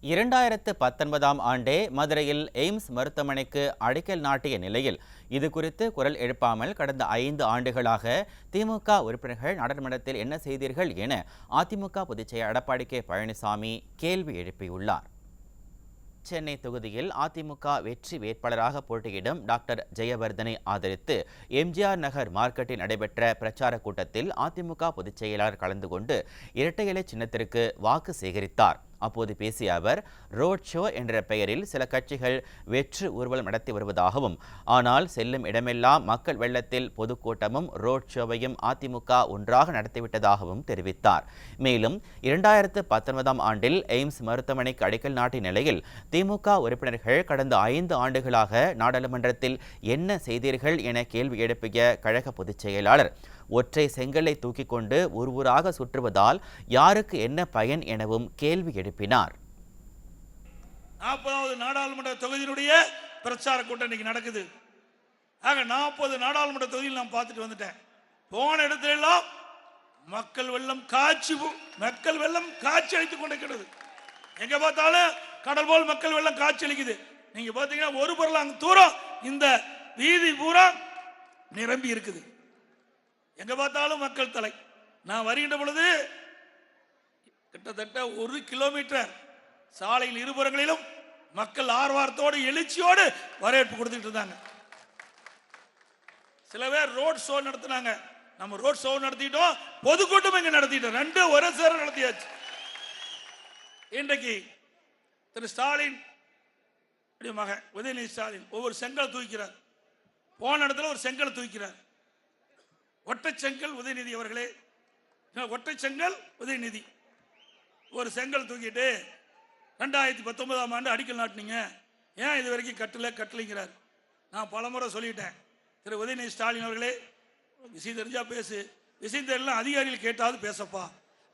2019ஆம் ஆண்டே மதுரையில் எய்ம்ஸ் மருத்துவமனைக்கு அடிக்கல் நாட்டிய நிலையில் இது குறித்து குரல் எழுப்பாமல் கடந்த 5 ஆண்டுகளாக திமுக உறுப்பினர்கள் நாடாளுமன்றத்தில் என்ன செய்தீர்கள் என அதிமுக பொதுச்செயலாளர் எடப்பாடி கே பழனிசாமி கேள்வி எழுப்பியுள்ளார். சென்னை தொகுதியில் அதிமுக வெற்றி வேட்பாளராக போட்டியிடும் டாக்டர் ஜெயவர்தனை ஆதரித்து எம்ஜிஆர் நகர் மார்க்கெட்டில் நடைபெற்ற பிரச்சார கூட்டத்தில் அதிமுக பொதுச் செயலாளர் கலந்து கொண்டு இரட்டை இலை சின்னத்திற்கு வாக்கு சேகரித்தார். அப்போது பேசிய அவர், ரோட் ஷோ என்ற பெயரில் சில கட்சிகள் வெற்று ஊர்வலம் நடத்தி வருவதாகவும், ஆனால் செல்லும் இடமெல்லாம் மக்கள் வெள்ளத்தில் பொதுக்கூட்டமும் ரோட் ஷோவையும் அதிமுக ஒன்றாக நடத்திவிட்டதாகவும் தெரிவித்தார். மேலும் 2019ஆம் ஆண்டில் எய்ம்ஸ் மருத்துவமனைக்கு அடிக்கல் நாட்டிய நிலையில் திமுக உறுப்பினர்கள் கடந்த 5 ஆண்டுகளாக நாடாளுமன்றத்தில் என்ன செய்தீர்கள் என கேள்வி எழுப்பிய கழக பொதுச் செயலாளர், ஒற்றை செங்கலை தூக்கிக் கொண்டு ஊராக சுற்றுவதால் யாருக்கு என்ன பயன் எனவும் கேள்வி எழுப்பினார். 40வது நாடாளுமன்ற தொகுதியினுடைய பிரச்சார கூட்டம் இன்னைக்கு நடக்குது. ஆக 40 நாடாளுமன்ற தொகுதியில் நான் பார்த்துட்டு வந்துட்டேன். போன இடத்துல எல்லாம் மக்கள் வெள்ளம் காட்சி அளித்துக் கொண்டிருக்கிறது. எங்க பார்த்தாலும் கடல் போல் மக்கள் வெள்ளம் காட்சி அளிக்குது. நீங்க பாத்தீங்கன்னா ஒரு பொருளாங்க தூரம் இந்த வீதி பூரா நிரம்பி இருக்குது. எங்க பார்த்தாலும் மக்கள் தலை. நான் வருகின்ற பொழுது கிட்டத்தட்ட 1 கிலோமீட்டர் சாலையில் இருபுறங்களிலும் மக்கள் ஆர்வாரத்தோடு எழுச்சியோடு வரவேற்பு கொடுத்துட்டு இருந்தாங்க. சில பேர் ரோட் ஷோ நடத்தினாங்க. நம்ம ரோட் ஷோ நடத்திட்டோம், பொதுக்கூட்டம் இங்க நடத்திட்டோம், ரெண்டு ஒரே சேர நடத்தியாச்சு. இன்றைக்கு திரு ஸ்டாலின் மகன் உதயநிதி ஸ்டாலின் ஒவ்வொரு செங்கல் தூக்கிறார். போன இடத்துல ஒரு செங்கல் தூக்கிறார். ஒற்றை செங்கல் உதயநிதி அவர்களே, ஒற்றை செங்கல் உதயநிதி ஒரு செங்கல் தூக்கிட்டு 2019ஆம் ஆண்டு அடிக்கல் நாட்டினீங்க, ஏன் இது வரைக்கும் கட்டலைங்கிறார். நான் பலமுறை சொல்லிட்டேன், திரு உதயநிதி ஸ்டாலின் அவர்களே, விஷயம் தெரிஞ்சா பேசு, விஷயம் தெரியலாம் அதிகாரிகள் கேட்டாவது பேசப்பா.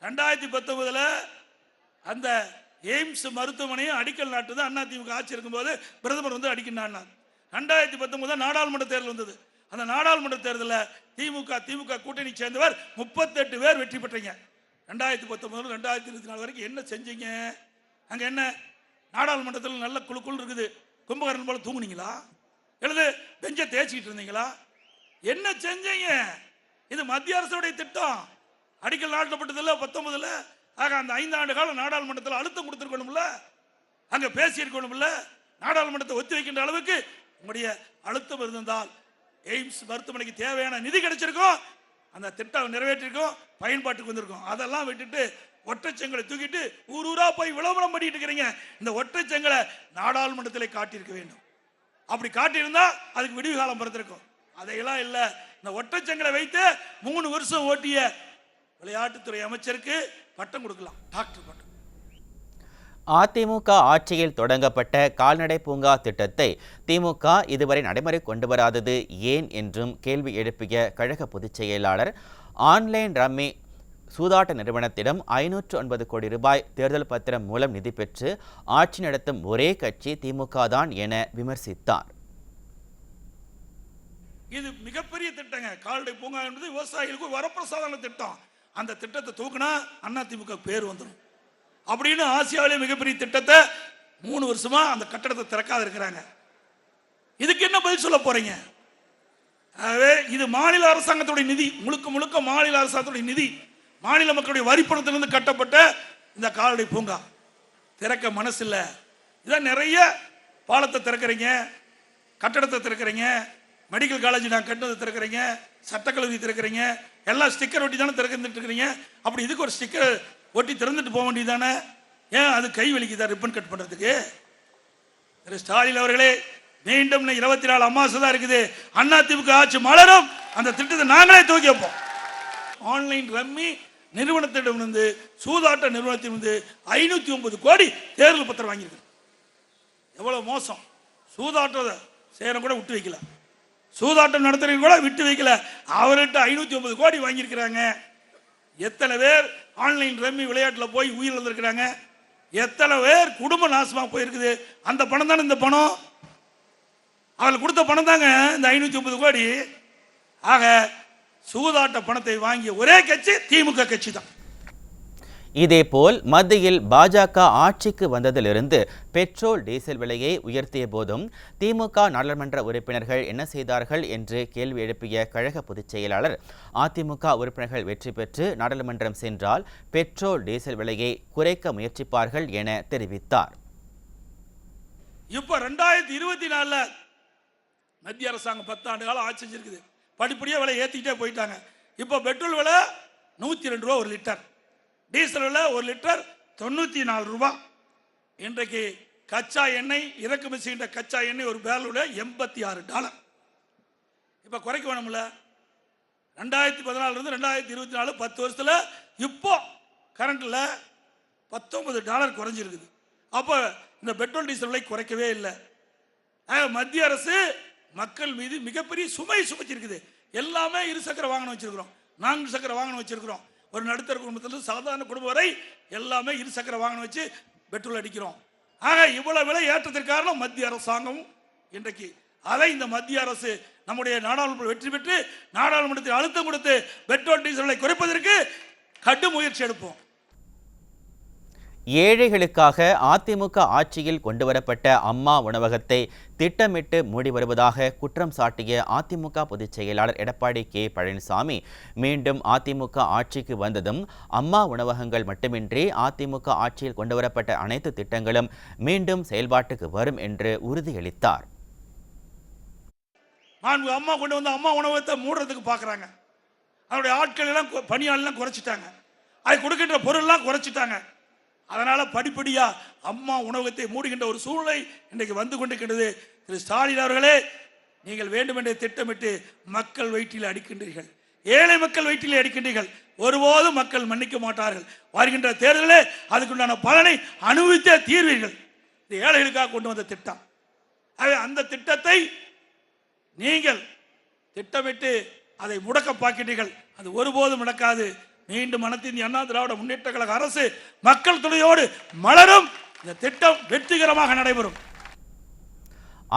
2019 அந்த எய்ம்ஸ் மருத்துவமனையும் அடிக்கல் நாட்டுது அதிமுக ஆட்சி இருக்கும்போது பிரதமர் வந்து அடிக்கல் நாட்டினார். 2019 நாடாளுமன்ற தேர்தல் வந்தது. அந்த நாடாளுமன்ற தேர்தலில் திமுக கூட்டணி சேர்ந்தவர் 38 பேர் வெற்றி பெற்றீங்க. 2019 2024 வரைக்கும் என்ன செஞ்சீங்க? அங்க என்ன நாடாளுமன்றத்தில் நல்ல குழுக்குள் இருக்குது, கும்பகரன் போல தூங்குனீங்களா? எழுது பெஞ்சை தேய்ச்சிக்கிட்டு இருந்தீங்களா? என்ன செஞ்சீங்க? இது மத்திய அரசுடைய திட்டம், அடிக்கல் நாட்டப்பட்டதில்ல 19. ஆக அந்த 5 ஆண்டு காலம் நாடாளுமன்றத்தில் அழுத்தம் கொடுத்துருக்கணும்ல, அங்க பேசியிருக்கணும்ல, நாடாளுமன்றத்தை ஒத்தி வைக்கின்ற அளவுக்கு உங்களுடைய அழுத்தம் இருந்தால் எய்ம்ஸ் மருத்துவமனைக்கு தேவையான நிதி கிடைச்சிருக்கும், அந்த திட்டம் நிறைவேற்றிருக்கும், பயன்பாட்டுக்கு வந்திருக்கும். அதெல்லாம் விட்டுட்டு ஒற்றை செங்கலை தூக்கிட்டு ஊரா போய் விளம்பரம் பண்ணிட்டு இருக்கிறீங்க. இந்த ஒற்றை செங்கலை நாடாளுமன்றத்திலே காட்டியிருக்க வேண்டும். அப்படி காட்டியிருந்தா அதுக்கு விடிவு காலம் பிறந்திருக்கும். அதையெல்லாம் இல்லை. இந்த ஒற்றை செங்கலை வைத்து 3 வருஷம் ஓட்டிய விளையாட்டுத்துறை அமைச்சருக்கு பட்டம் கொடுக்கலாம், டாக்டர் பட்டம். அதிமுக ஆட்சியில் தொடங்கப்பட்ட கால்நடை பூங்கா திட்டத்தை திமுக இதுவரை நடைமுறை கொண்டு வராதது ஏன் என்றும் கேள்வி எழுப்பிய கழக பொதுச் செயலாளர், ஆன்லைன் ரம்மி சூதாட்ட நிறுவனத்திடம் 509 கோடி ரூபாய் தேர்தல் பத்திரம் மூலம் நிதி பெற்று ஆட்சி நடத்தும் ஒரே கட்சி திமுக தான் என விமர்சித்தார். இது மிகப்பெரிய திட்டங்க. கால்நடை பூங்கா என்பது விவசாயிகளுக்கு வரப்பிரசாதன திட்டம். அந்த திட்டத்தை தூக்குனா அதிமுக பேர் வந்துடும் அப்படின்னு ஆசியாவிலே மிகப்பெரிய திட்டத்தை 3 வருஷமா அந்த கட்டடத்தை திறக்காத இருக்கிறாங்க. இதுக்கு என்ன பதில் சொல்ல போறீங்க? இது மாநில அரசாங்கத்துடைய நிதி, முழுக்க மாநில அரசாங்கத்துடைய நிதி, மாநில மக்களுடைய வரிப்பணத்திலிருந்து கட்டப்பட்ட இந்த கால்நடை பூங்கா திறக்க மனசு இல்லை. இதான் நிறைய பாலத்தை திறக்கிறீங்க, கட்டடத்தை திறக்கிறீங்க, மெடிக்கல் காலேஜ் நான் கட்டணத்தை திறக்கிறீங்க, சட்டக்கல்லூரி திறக்கிறீங்க, எல்லாம் ஸ்டிக்கர் ஒட்டி தானே திறந்துட்டு இருக்கிறீங்க. அப்படி இதுக்கு ஒரு ஸ்டிக்கர் ஒட்டி திறந்துட்டு போக வேண்டியதானே? ஏன் அது கை வலிக்குதா ரிப்பன் கட் பண்றதுக்கு? திரு ஸ்டாலின் அவர்களே, மீண்டும் 24 அமாவாசை தான் இருக்குது, அதிமுக ஆட்சி மலரும். அந்த திட்டத்தை நாங்களே தூக்கி வைப்போம். ஆன்லைன் ரம்மி நிறுவனத்திடமிருந்து சூதாட்ட நிறுவனத்திலிருந்து 509 கோடி தேர்தல் பத்திரம் வாங்கியிருக்கு. எவ்வளவு மோசம்! சூதாட்டத்தை சேரம் கூட விட்டு வைக்கல, சூதாட்டம் நடத்துறவங்க கூட விட்டு வைக்கல, அவர்கிட்ட 509 கோடி வாங்கியிருக்கிறாங்க. எத்தனை பேர் ஆன்லைன் ரம்மி விளையாட்டில் போய் உயிர் வந்திருக்கிறாங்க, எத்தனை பேர் குடும்ப நாசமாக போயிருக்குது. அந்த பணம் தானே இந்த பணம், அவர்கள் கொடுத்த பணம் தாங்க இந்த 509 கோடி. ஆக சூதாட்ட பணத்தை வாங்கிய ஒரே கட்சி திமுக கட்சி தான். இதேபோல் மத்தியில் பாஜக ஆட்சிக்கு வந்ததிலிருந்து பெட்ரோல் டீசல் விலையை உயர்த்திய போதும் திமுக நாடாளுமன்ற உறுப்பினர்கள் என்ன செய்தார்கள் என்று கேள்வி எழுப்பிய கழக பொதுச் செயலாளர், அதிமுக உறுப்பினர்கள் வெற்றி பெற்று நாடாளுமன்றம் சென்றால் பெட்ரோல் டீசல் விலையை குறைக்க முயற்சிப்பார்கள் என தெரிவித்தார். இப்ப 2024 மத்திய அரசாங்கம் 10 ஆண்டு காலம் ஆட்சி செஞ்சிருக்குது. படிப்படியா விலை ஏத்திட்டே போயிட்டாங்க. இப்ப பெட்ரோல் விலை 102 ரூபாய் ஒரு லிட்டர், டீசல் விலை ஒரு லிட்டர் 94 ரூபாய். இன்றைக்கு கச்சா எண்ணெய் இறக்குமதி செய்கின்ற கச்சா எண்ணெய் ஒரு பேரலோட $86. இப்ப குறைக்க வேணும்ல. 2014 இருந்து 2024 10 வருஷத்துல இப்போ கரண்ட்ல $19 குறைஞ்சிருக்குது. அப்ப இந்த பெட்ரோல் டீசல் விலை குறைக்கவே இல்லை. மத்திய அரசு மக்கள் மீது மிகப்பெரிய சுமை சுமத்திருக்குது. எல்லாமே இருசக்கர வாகனம் வச்சிருக்கிறோம், 4 சக்கர வாகனம் வச்சிருக்கிறோம். ஒரு நடுத்தர குடும்பத்திலிருந்து சாதாரண குடும்பம் வரை எல்லாமே இருசக்கர வாகனம் வச்சு பெட்ரோல் அடிக்கிறோம். ஆக இவ்வளவு விலை ஏற்றத்திற்கு காரணம் மத்திய அரசாங்கம். இன்றைக்கு அதை இந்த மத்திய அரசு நம்முடைய நாடாளுமன்ற வெற்றி பெற்று நாடாளுமன்றத்தில் அழுத்தம் கொடுத்து பெட்ரோல் டீசலை குறைப்பதற்கு கடும் முயற்சி எடுப்போம். ஏழைகளுக்காக அதிமுக ஆட்சியில் கொண்டுவரப்பட்ட அம்மா உணவகத்தை திட்டமிட்டு மூடி வருவதாக குற்றம் சாட்டிய அதிமுக பொதுச் செயலாளர் எடப்பாடி கே பழனிசாமி, மீண்டும் அதிமுக ஆட்சிக்கு வந்ததும் அம்மா உணவகங்கள் மட்டுமின்றி அதிமுக ஆட்சியில் கொண்டுவரப்பட்ட அனைத்து திட்டங்களும் மீண்டும் செயல்பாட்டுக்கு வரும் என்று உறுதியளித்தார். அம்மா கொண்டு வந்து அம்மா உணவகத்தை மூடுறதுக்கு பார்க்குறாங்க. அதனுடைய ஆட்கள் எல்லாம் பணியாளெல்லாம் குறைச்சிட்டாங்க, அதை கொடுக்கின்ற பொருள்லாம் குறைச்சிட்டாங்க. அதனால படிப்படியா அம்மா உணவகத்தை மூடுகின்ற ஒரு சூழ்நிலை இன்றைக்கு வந்து கொண்டிருக்கிறது. திரு ஸ்டாலின் அவர்களே, நீங்கள் வேண்டுமென்றே திட்டமிட்டு மக்கள் வயிற்றில் அடிக்கின்றீர்கள், ஏழை மக்கள் வயிற்றிலே அடிக்கின்றீர்கள். ஒருபோதும் மக்கள் மன்னிக்க மாட்டார்கள். வருகின்ற தேர்தலே அதுக்குண்டான பலனை அனுபவித்தே தீர்வீர்கள். இது ஏழைகளுக்காக கொண்டு வந்த திட்டம். அந்த திட்டத்தை நீங்கள் திட்டமிட்டு அதை முடக்க பார்க்கிறீர்கள். அது ஒருபோதும் நடக்காது. மீண்டும் அனைத்து இந்திய அண்ணா திராவிட முன்னேற்ற கழக அரசு மக்கள் துணையோடு மலரும். இந்த திட்டம் வெற்றிகரமாக நடைபெறும்.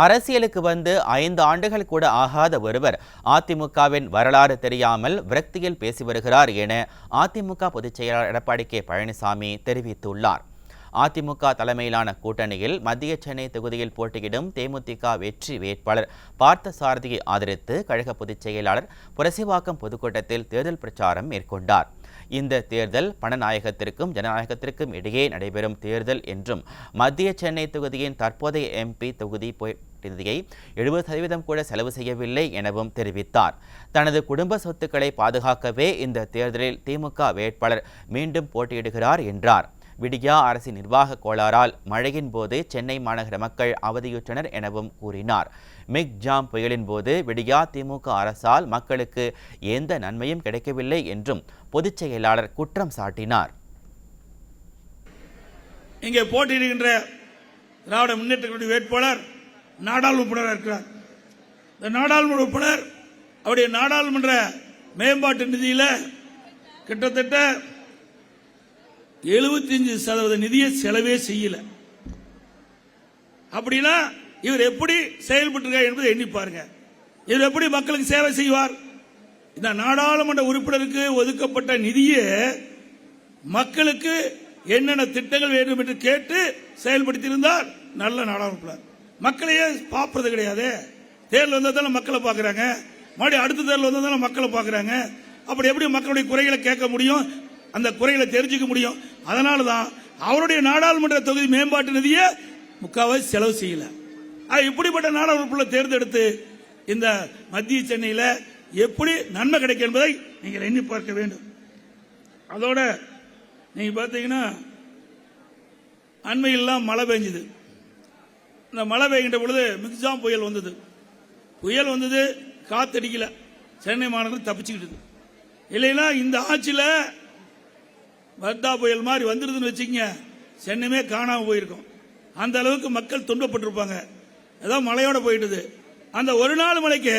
அரசியலுக்கு வந்து 5 ஆண்டுகள் கூட ஆகாத ஒருவர் அதிமுகவின் வரலாறு தெரியாமல் விரக்தியில் பேசி வருகிறார் என அதிமுக பொதுச் செயலாளர் எடப்பாடி கே பழனிசாமி தெரிவித்துள்ளார். அதிமுக தலைமையிலான கூட்டணியில் மத்திய சென்னை தொகுதியில் போட்டியிடும் தேமுதிக வெற்றி வேட்பாளர் பார்த்தசாரதியை ஆதரித்து கழக பொதுச் செயலாளர் புரசைவாக்கம் பொதுக்கூட்டத்தில் தேர்தல் பிரச்சாரம் மேற்கொண்டார். இந்த தேர்தல் பணநாயகத்திற்கும் ஜனநாயகத்திற்கும் இடையே நடைபெறும் தேர்தல் என்றும், மத்திய சென்னை தொகுதியின் தற்போதைய எம்பி தொகுதி நிதியை 70% கூட செலவு செய்யவில்லை எனவும் தெரிவித்தார். தனது குடும்ப சொத்துக்களை பாதுகாக்கவே இந்த தேர்தலில் திமுக வேட்பாளர் மீண்டும் போட்டியிடுகிறார் என்றார். விடியா அரசின் நிர்வாக கோளாறால் மழையின் போது சென்னை மாநகர மக்கள் அவதியுற்றனர் எனவும் கூறினார். மிக் ஜாம் புயலின் போது விடியா திமுக அரசால் மக்களுக்கு எந்த நன்மையும் கிடைக்கவில்லை என்றும் பொதுச் செயலாளர் குற்றம் சாட்டினார். இங்கே போட்டியிடுகின்ற திராவிட முன்னேற்ற கழக வேட்பாளர் நாடாளுமன்ற உறுப்பினராக இருக்கிறார். இந்த நாடாளுமன்ற உறுப்பினர் அவருடைய நாடாளுமன்ற மேம்பாட்டு நிதியில கிட்டத்தட்ட 75% நிதியை செலவே செய்யல. அப்படின்னா இவர் எப்படி செயல்பட்டு என்பதை எண்ணி பாருங்க. இவர் எப்படி மக்களுக்கு சேவை செய்வார்? இந்த நாடாளுமன்ற உறுப்பினருக்கு ஒதுக்கப்பட்ட நிதியை மக்களுக்கு என்னென்ன திட்டங்கள் வேண்டும் என்று கேட்டு செயல்படுத்தியிருந்தார் நல்ல நாடாளுமன்ற மக்களையே பார்ப்பது கிடையாது. தேர்தல் வந்ததால மக்களை பார்க்கிறாங்க, மறுபடியும் அடுத்த தேர்தல் வந்ததால மக்களை பார்க்கிறாங்க. அப்படி எப்படி மக்களுடைய குறைகளை கேட்க முடியும், அந்த குறைகளை தெரிஞ்சுக்க முடியும்? அதனால தான் அவருடைய நாடாளுமன்ற தொகுதி மேம்பாட்டு நிதியை முக்காவாசி செலவு செய்யல. இப்படிப்பட்ட நாடாளுமன்ற தேர்ந்தெடுத்து இந்த மத்திய சென்னையில் எப்படி நன்மை கிடைக்கும் என்பதை நீங்கள் எண்ணி பார்க்க வேண்டும். அதோட நீங்க பார்த்தீங்கன்னா அண்மையில் மழை பெஞ்சது. இந்த மழை பெய்கின்ற பொழுது மிக்ஜாம் புயல் வந்தது. புயல் வந்தது, காத்தடிக்கல, சென்னை மாநகரம் தப்பிச்சுக்கிட்டு. இல்லைன்னா இந்த ஆட்சியில் வர்தா புயல் மாதிரி வந்துருதுன்னு வச்சுக்கங்க, சென்னைமே காணாம போயிருக்கும். அந்த அளவுக்கு மக்கள் துன்பப்பட்டிருப்பாங்க. ஏதோ மழையோட போயிட்டது. அந்த ஒரு நாள் மழைக்கு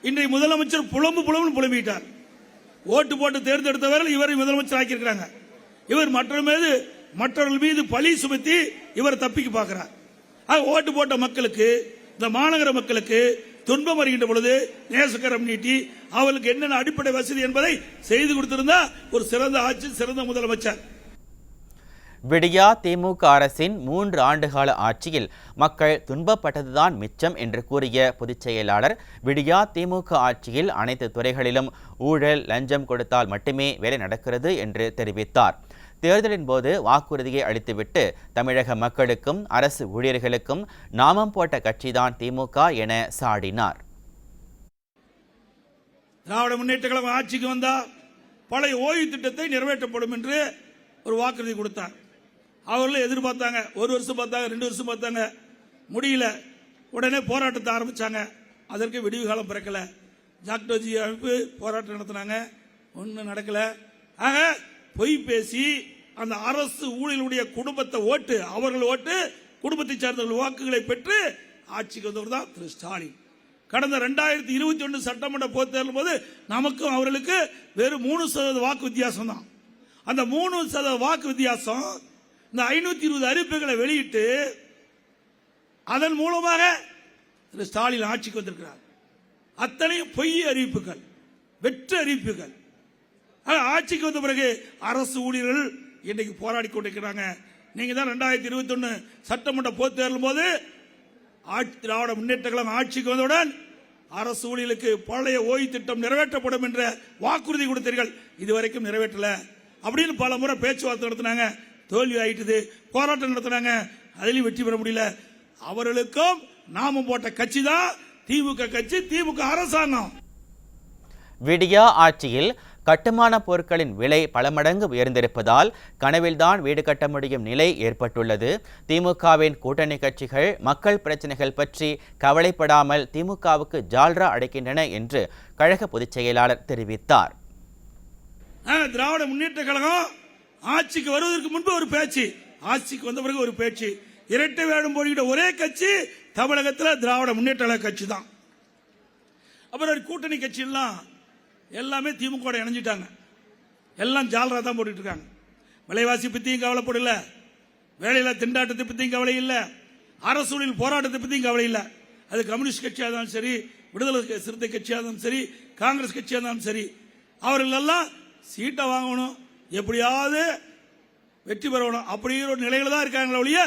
இன்றைய முதலமைச்சர் புலம்புன்னு புலம்பிட்டார். ஓட்டு போட்டு தேர்ந்தெடுத்தவர்கள் இவரை முதலமைச்சர் ஆக்கியிருக்கிறாங்க. இவர் மற்றவர்கள் மீது பழி சுமத்தி இவர் தப்பிக்க பார்க்கிறார். ஓட்டு போட்ட மக்களுக்கு, இந்த மாநகர மக்களுக்கு துன்பம் வருகின்ற பொழுது நேசக்கரம் நீட்டி அவர்களுக்கு என்னென்ன அடிப்படை வசதி என்பதை செய்து கொடுத்திருந்தா ஒரு சிறந்த ஆட்சி, சிறந்த முதலமைச்சர். விடியா திமுக அரசின் 3 ஆண்டுகால ஆட்சியில் மக்கள் துன்பப்பட்டதுதான் மிச்சம் என்று கூறிய பொதுச் செயலாளர், விடியா திமுக ஆட்சியில் அனைத்து துறைகளிலும் ஊழல் லஞ்சம் கொடுத்தால் மட்டுமே வேலை நடக்கிறது என்று தெரிவித்தார். தேர்தலின் போது வாக்குறுதியை அளித்துவிட்டு தமிழக மக்களுக்கும் அரசு ஊழியர்களுக்கும் நாமம் போட்ட கட்சிதான் திமுக என சாடினார். திராவிட முன்னேற்ற கழகம் ஆட்சிக்கு வந்தா பழைய ஓய்வு திட்டத்தை நிறைவேற்றப்படும் என்று ஒரு வாக்குறுதி கொடுத்தார். அவர்களும் எதிர்பார்த்தாங்க. 1 வருஷம் பார்த்தாங்க, 2 வருஷம் பார்த்தாங்க, முடியல. உடனே போராட்டத்தை ஆரம்பிச்சாங்க. அதற்கு விடிவு காலம் பிறக்கல. ஜாக்டோஜி அமைப்பு போராட்டம் நடத்தினாங்க, ஒன்றும் நடக்கல. ஆக பொய் பேசி அந்த அரசு ஊழியர்களுடைய குடும்பத்தை ஓட்டு, அவர்கள் ஓட்டு, குடும்பத்தை சார்ந்தவர்கள் வாக்குகளை பெற்று ஆட்சிக்கு வந்தவர் தான் திரு ஸ்டாலின். கடந்த 2021 சட்டமன்ற பொதுத் தேர்தல் போது நமக்கும் அவர்களுக்கு வெறும் 3% வாக்கு வித்தியாசம் தான். அந்த 3% வாக்கு வித்தியாசம் இந்த 520 அறிவிப்புகளை வெளியிட்டு அதன் மூலமாக திரு ஸ்டாலின் ஆட்சிக்கு வந்திருக்கிறார். அத்தனையும் பொய் அறிவிப்புகள், வெற்று அறிவிப்புகள். ஆட்சிக்கு வந்த பிறகு அரசு ஊழியர்கள் இன்றைக்கு போராடி கொண்டிருக்கிறாங்க. நீங்க தான் 2021 சட்டமன்ற பொதுத் தேர்தல் போது திராவிட முன்னேற்ற கழகம் ஆட்சிக்கு வந்தவுடன் அரசு ஊழியர்களுக்கு பழைய ஓய்வு திட்டம் நிறைவேற்றப்படும் என்ற வாக்குறுதி கொடுத்தீர்கள், இதுவரைக்கும் நிறைவேற்றல அப்படின்னு பல முறை பேச்சுவார்த்தை நடத்தினாங்க. தோல்வி ஆயிட்டது. போராட்டம் நடத்தினாங்க, அதிலும் வெற்றி பெற முடியல. அவர்களுக்கும் நாமம் போட்ட கட்சி தான் திமுக கட்சி, திமுக அரசாங்கம். விடியா ஆட்சியில் கட்டுமான பொருட்களின் விலை பல மடங்கு உயர்ந்திருப்பதால் கனவில்தான் வீடு கட்ட முடியும் நிலை ஏற்பட்டுள்ளது. திமுகவின் கூட்டணி கட்சிகள் மக்கள் பிரச்சனைகள் பற்றி கவலைப்படாமல் திமுகவுக்கு ஜால்ரா அடைக்கின்றன என்று கழக பொதுச் செயலாளர் தெரிவித்தார். திராவிட முன்னேற்ற கழகம் ஆட்சிக்கு வருவதற்கு முன்பு ஒரு பேச்சு, ஆட்சிக்கு வந்த பிறகு ஒரு பேச்சு. இரட்டை வேடம் போடுகிற ஒரே கட்சி தமிழகத்தில் திராவிட முன்னேற்ற கழக கட்சி தான். அப்புறம் கூட்டணி கட்சி எல்லாமே திமுக இணைஞ்சிட்டாங்க. எல்லாம் ஜால்ரா தான் போட்டுட்டு இருக்காங்க. விலைவாசி பத்தியும் கவலைப்படல, வேலையில திண்டாட்டத்தை பத்தியும் கவலை இல்லை, அரசூழில் போராட்டத்தை பத்தியும் கவலை இல்லை. அது கம்யூனிஸ்ட் கட்சியாக இருந்தாலும் சரி, விடுதலை சிறுத்தை கட்சியாக இருந்தாலும் சரி, காங்கிரஸ் கட்சியாக இருந்தாலும் சரி, அவர்கள் எல்லாம் சீட்டை வாங்கணும், எப்படியாவது வெற்றி பெறணும் அப்படிங்கிற ஒரு நிலையில தான் இருக்காங்களே ஒழிய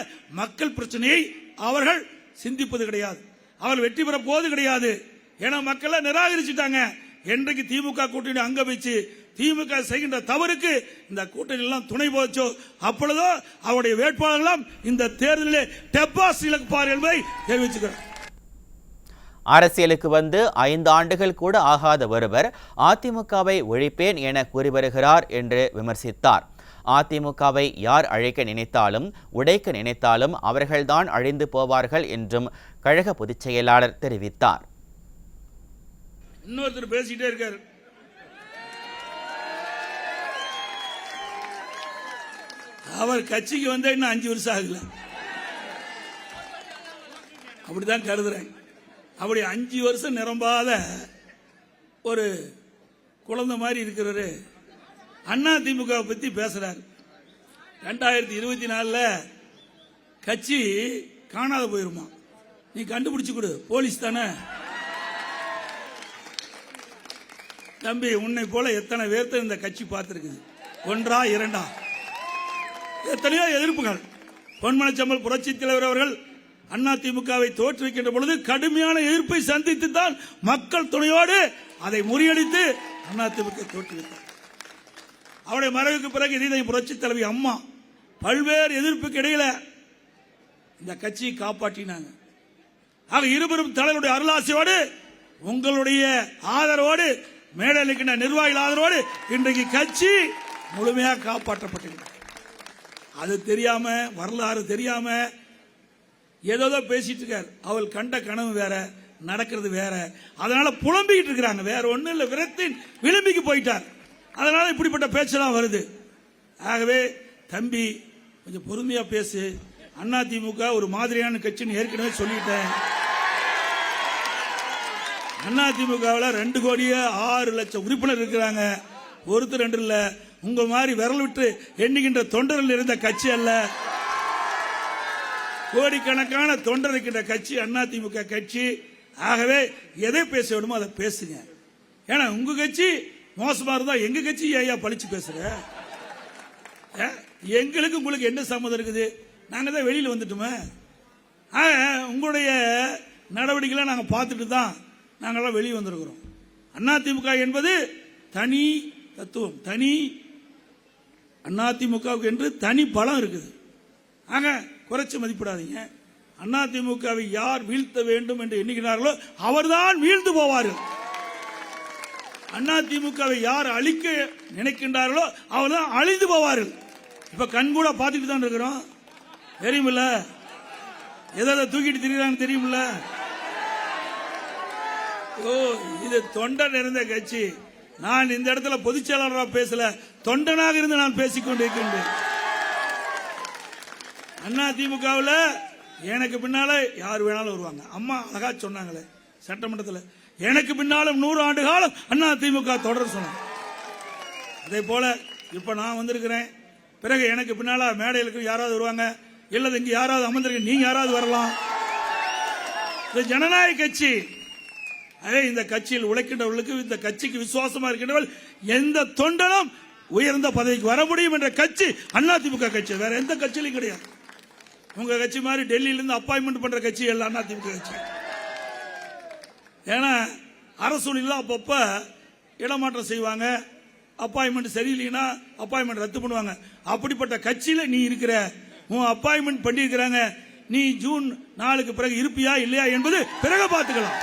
மக்கள் பிரச்சனையை அவர்கள் சிந்திப்பது கிடையாது. அவர்கள் வெற்றி பெற போவது கிடையாது. ஏன்னா மக்கள் நிராகரிச்சுட்டாங்க. என்றைக்கு திமுக கூட்டணி அங்க வச்சு திமுக செய்கின்ற தவறுக்கு இந்த கூட்டணி எல்லாம் துணை போச்சோ அப்பொழுதோ அவருடைய வேட்பாளர்களும் இந்த தேர்தலில் டெபாசிட் இழப்பார் என்பதை தெரிவிச்சுக்கிறார். அரசியலுக்கு வந்து 5 ஆண்டுகள் கூட ஆகாத ஒருவர் அதிமுகவை ஒழிப்பேன் என கூறி வருகிறார் என்று விமர்சித்தார். அதிமுகவை யார் அழைக்க நினைத்தாலும் உடைக்க நினைத்தாலும் அவர்கள்தான் அழிந்து போவார்கள் என்றும் கழக பொதுச் செயலாளர் தெரிவித்தார். இன்னொருத்தர் பேசிட்டே இருக்காரு. அவர் கட்சிக்கு வந்த இன்னும் 5 வருஷம் ஆகல, அப்படிதான் கருதுறேன். அப்படி 5 வருஷம் நிரம்பாத ஒரு குழந்தை மாதிரி இருக்கிறவரு அண்ணா திமுக பத்தி பேசுறாரு. 2024 கட்சி காணாத போயிருமா, நீ கண்டுபிடிச்சு கொடு, போலீஸ் தானே. தம்பி, உன்னை போல எத்தனை பேர்த்த இந்த கட்சி பார்த்திருக்குது, 1 2 எத்தனையோ எதிர்ப்புகள். பொன்மனச்செம்மல் புரட்சி தலைவர் அவர்கள் அண்ணா திமுகவை தோற்றுவிக்கின்ற பொழுது கடுமையான எதிர்ப்பை சந்தித்து தான் மக்கள் துணையோடு அதை முறியடித்து அண்ணா திமுக தோற்றுவித்தார். அவருடைய மறைவுக்கு பிறகு இதே புரட்சி தலைவி அம்மா பல்வேறு எதிர்ப்புக்கு இடையில இந்த கட்சியை காப்பாற்றினாங்க. ஆக இருவரும் தலைவருடைய அருளாசியோடு உங்களுடைய ஆதரவோடு மேடையில் இருக்கின்ற நிர்வாகிகள் ஆதரவோடு இன்றைக்கு கட்சி முழுமையாக காப்பாற்றப்பட்டிருக்கிறது. அது தெரியாம, வரலாறு தெரியாம ஏதோ பேசிட்டு இருக்காரு. அவள் கண்ட கனவு வேற, நடக்கிறது வேற. அதனால புலம்பிக்கிட்டு இருக்கிறாங்க. வேற ஒன்றும் இல்லை, விரத்தின் விளிம்பிக்கு போயிட்டார். அதனால இப்படிப்பட்ட பேச்செல்லாம் வருது. ஆகவே தம்பி கொஞ்சம் பொறுமையா பேசு. அண்ணா திமுக ஒரு மாதிரியான கட்சின்னு ஏற்கனவே சொல்லிட்டேன். அண்ணா திமுகவில் 2,06,00,000 உறுப்பினர் இருக்கிறாங்க. ஒருத்தர் 2 இல்ல, உங்க மாதிரி விரல் விட்டு எண்ணுகின்ற தொண்டர்கள் இருந்த கட்சி அல்ல. கோடிக்கணக்கான தொண்டர் இருக்கின்ற கட்சி அண்ணா திமுக கட்சி. ஆகவே எதை பேச வேணுமோ அதை பேசுங்க. ஏன்னா உங்க கட்சி மோசமா இருந்தா எங்க கட்சி ஐயா பழிச்சு பேசுற? எங்களுக்கு உங்களுக்கு என்ன சம்மதம் இருக்குது? நாங்கள் தான் வெளியில் வந்துட்டோமே. உங்களுடைய நடவடிக்கைகளை நாங்கள் பார்த்துட்டு தான் நாங்கள்லாம் வெளியே வந்திருக்கிறோம். அதிமுக என்பது தனி தத்துவம், தனி அதிமுகவுக்கு என்று தனி பலம் இருக்குது. ஆக குறைச்சி மதிப்பிடாதீங்க. அதிமுகவை யார் வீழ்த்த வேண்டும் என்று எண்ணுகிறார்களோ அவர்தான் வீழ்ந்து போவார்கள். அதிமுகவை யார் அழிக்க நினைக்கின்றார்களோ அவர்தான் அழிந்து போவார்கள். இப்ப கண்கூட பார்த்துட்டு தான் இருக்கிறோம். தெரியுமில்ல, எதை தூக்கிட்டு திரிகிறான்னு தெரியுமில்ல. ஓ, இது தொண்டன் இருந்த கட்சி. நான் இந்த இடத்துல பொதுச் செயலாளராக பேசல, தொண்டனாக இருந்து நான் பேசிக்கொண்டிருக்கின்றேன். அதிமுகவில் எனக்கு பின்னால யார் வேணாலும் வருவாங்க. அம்மா அழகா சொன்னாங்களே சட்டமன்றத்தில், எனக்கு பின்னாலும் 100 ஆண்டு காலம் அதிமுக தொடர் சொன்னாங்க. அதே போல இப்ப நான் வந்திருக்கிறேன். பிறகு எனக்கு பின்னால மேடைகளுக்கு யாராவது வருவாங்க, இல்லது இங்க யாராவது அமர்ந்திருக்க, நீங்க யாராவது வரலாம். இது ஜனநாயக கட்சி. அதே இந்த கட்சியில் உழைக்கின்றவர்களுக்கு, இந்த கட்சிக்கு விசுவாசமா இருக்கின்றவர்கள் எந்த தொண்டனும் உயர்ந்த பதவிக்கு வர முடியும் என்ற கட்சி அதிமுக கட்சி. வேற எந்த கட்சியிலும் கிடையாது. உங்க கட்சி மாதிரி டெல்லியிலிருந்து அப்பாயின்மெண்ட் பண்ற கட்சி எல்லாம் அதிமுக கட்சி. ஏன்னா அரசூழில் அப்பப்ப இடமாற்றம் செய்வாங்க, அப்பாயின்மெண்ட் சரியில்லைன்னா அப்பாயின்மெண்ட் ரத்து பண்ணுவாங்க. அப்படிப்பட்ட கட்சியில நீ இருக்கிற, உன் அப்பாயின்மெண்ட் பண்ணியிருக்கிறாங்க, நீ ஜூன் 4க்கு பிறகு இருப்பியா இல்லையா என்பது பிறகு பார்த்துக்கலாம்.